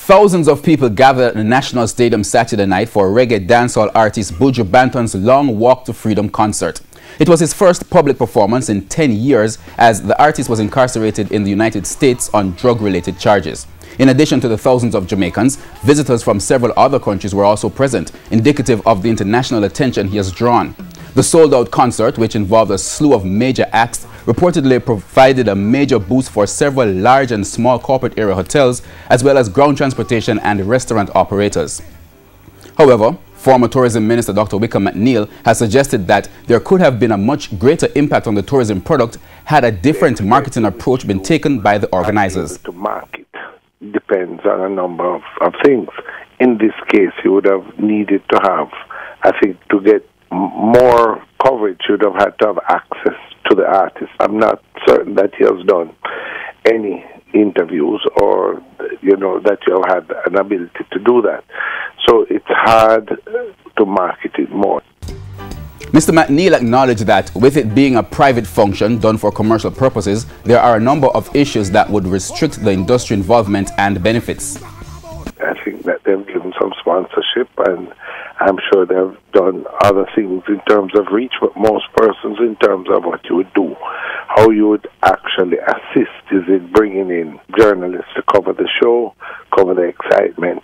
Thousands of people gathered at the National Stadium Saturday night for reggae dancehall artist Buju Banton's Long Walk to Freedom concert. It was his first public performance in 10 years as the artist was incarcerated in the United States on drug-related charges. In addition to the thousands of Jamaicans, visitors from several other countries were also present, indicative of the international attention he has drawn. The sold-out concert, which involved a slew of major acts, reportedly provided a major boost for several large and small corporate area hotels, as well as ground transportation and restaurant operators. However, former Tourism Minister Dr. Wickham McNeil has suggested that there could have been a much greater impact on the tourism product had a different marketing approach been taken by the organizers. To market depends on a number of things. In this case, you would have needed to have, I think, to get more coverage, you would have had to have access to the artist. I'm not certain that he has done any interviews or, that you have had an ability to do that. So it's hard to market it more. Mr. McNeil acknowledged that with it being a private function done for commercial purposes, there are a number of issues that would restrict the industry involvement and benefits. I think that they've given some sponsorship, and I'm sure they've done other things in terms of reach, but most persons in terms of what you would do. How you would actually assist is in bringing in journalists to cover the show, cover the excitement.